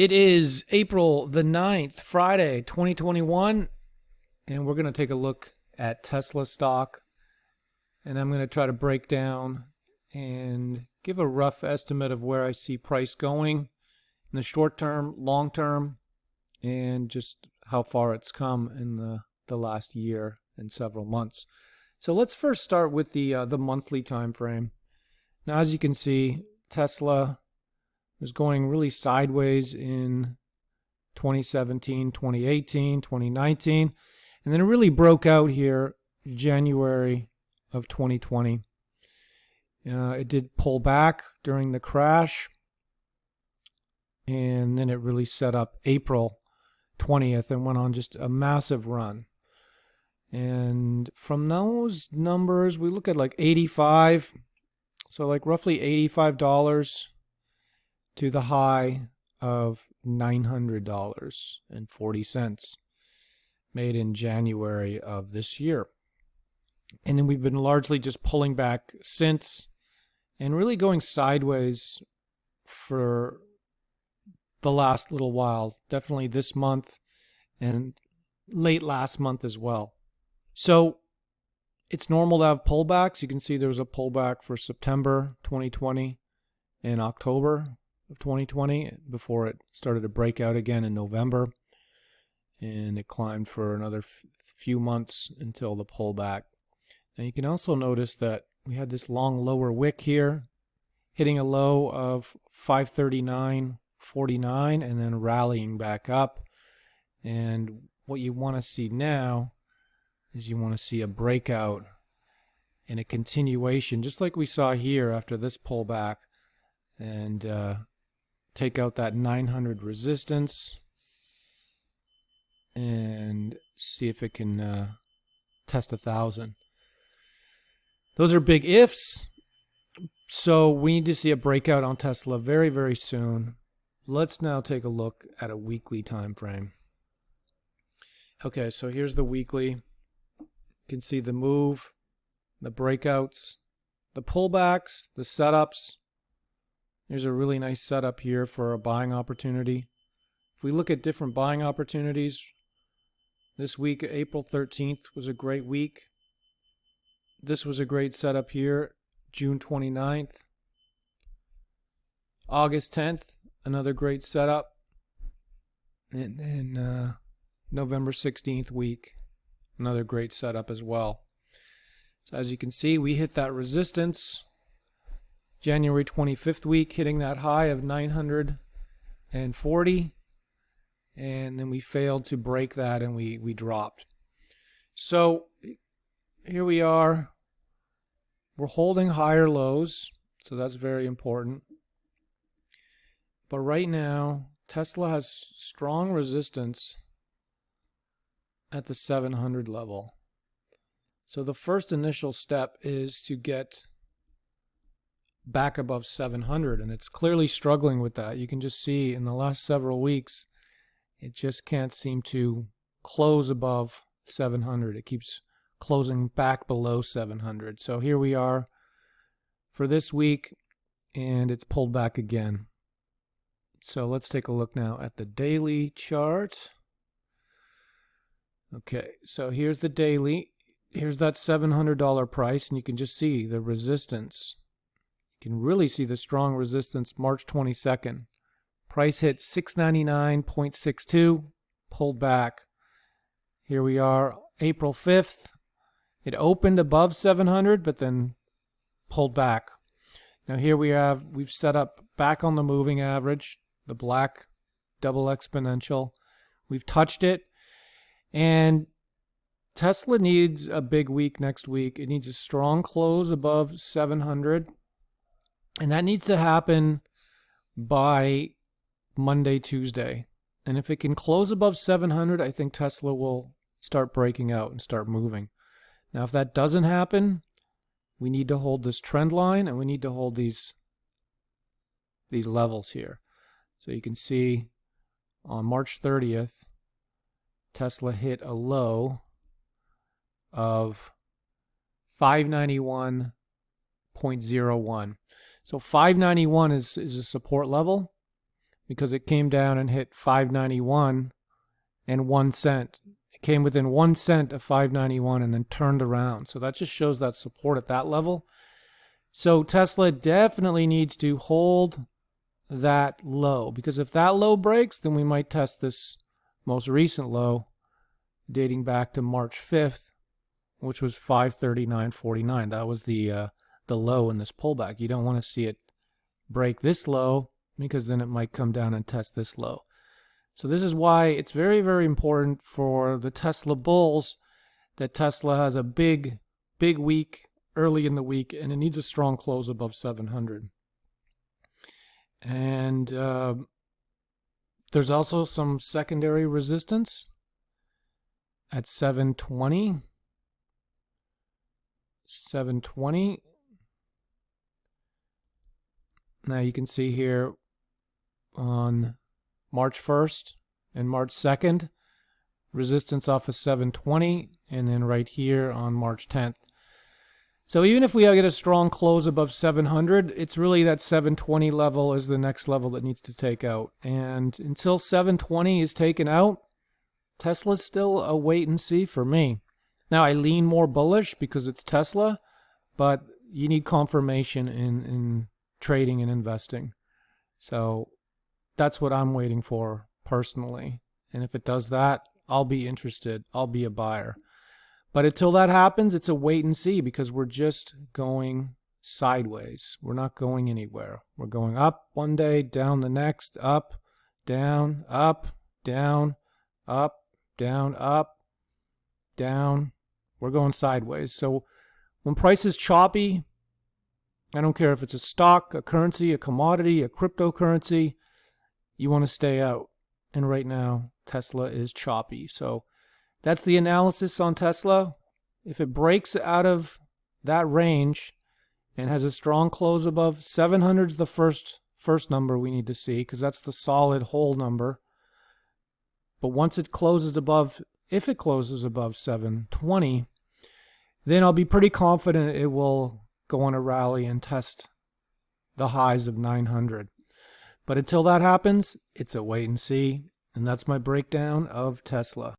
It is April the 9th, Friday, 2021, and we're going to take a look at Tesla stock, and I'm going to try to break down and give a rough estimate of where I see price going in the short term, long term, and just how far it's come in the last year and several months. So let's first start with the monthly time frame. Now, as you can see, Tesla was going really sideways in 2017, 2018, 2019, and then it really broke out here January of 2020. It did pull back during the crash, and then it really set up April 20th and went on just a massive run. And from those numbers, we look at like 85, so like roughly $85 to the high of $900.40 made in January of this year. And then we've been largely just pulling back since and really going sideways for the last little while, definitely this month and late last month as well. So it's normal to have pullbacks. You can see there was a pullback for September 2020 and October of 2020 before it started to break out again in November, and it climbed for another few months until the pullback. Now you can also notice that we had this long lower wick here hitting a low of 539.49 and then rallying back up. And what you want to see now is you want to see a breakout and a continuation, just like we saw here after this pullback, and take out that 900 resistance and see if it can test 1,000. Those are big ifs, so we need to see a breakout on Tesla very, very soon. Let's now take a look at a weekly time frame. Okay, so here's the weekly. You can see the move, the breakouts, the pullbacks, the setups. There's a really nice setup here for a buying opportunity. If we look at different buying opportunities, this week, April 13th, was a great week. This was a great setup here, June 29th. August 10th, another great setup. And then November 16th week, another great setup as well. So as you can see, we hit that resistance. January 25th week, hitting that high of 940, and then we failed to break that and we dropped. So here we are. We're holding higher lows, so that's very important. But right now, Tesla has strong resistance at the 700 level. So the first initial step is to get back above 700, and it's clearly struggling with that. You can just see in the last several weeks it just can't seem to close above 700. It keeps closing back below 700. So here we are for this week, and it's pulled back again. So let's take a look now at the daily chart. Okay, so here's the daily. Here's that $700 price, and you can just see the resistance. You can really see the strong resistance March 22nd. Price hit 699.62, pulled back. Here we are, April 5th. It opened above 700, but then pulled back. Now here we've set up back on the moving average, the black double exponential. We've touched it, and Tesla needs a big week next week. It needs a strong close above 700. And that needs to happen by Monday, Tuesday. And if it can close above 700, I think Tesla will start breaking out and start moving. Now, if that doesn't happen, we need to hold this trend line and we need to hold these levels here. So you can see on March 30th, Tesla hit a low of 591.01. So 591 is a support level. because it came down and hit 591 and 1 cent. It came within 1 cent of 591 and then turned around. So that just shows that support at that level. So Tesla definitely needs to hold that low, because if that low breaks, then we might test this most recent low dating back to March 5th, which was 539.49. That was the low in this pullback. You don't want to see it break this low, because then it might come down and test this low. So this is why it's very, very important for the Tesla bulls that Tesla has a big week early in the week, and it needs a strong close above 700. And there's also some secondary resistance at 720. 720. Now you can see here on March 1st and March 2nd, resistance off of 720, and then right here on March 10th. So even if we get a strong close above 700, it's really that 720 level is the next level that needs to take out. And until 720 is taken out, Tesla's still a wait and see for me. Now I lean more bullish because it's Tesla, but you need confirmation in trading and investing. So that's what I'm waiting for personally. And if it does that, I'll be interested. I'll be a buyer. But until that happens, it's a wait and see, because we're just going sideways. We're not going anywhere. We're going up one day, down the next, up, down, up, down, up, down, up, down. We're going sideways. So when price is choppy, I don't care if it's a stock, a currency, a commodity, a cryptocurrency, you want to stay out. And right now, Tesla is choppy. So that's the analysis on Tesla. If it breaks out of that range and has a strong close above 700 is the first number we need to see, because that's the solid whole number. But once it closes above, if it closes above 720, then I'll be pretty confident it will go on a rally and test the highs of 900. But until that happens, it's a wait and see. And that's my breakdown of Tesla.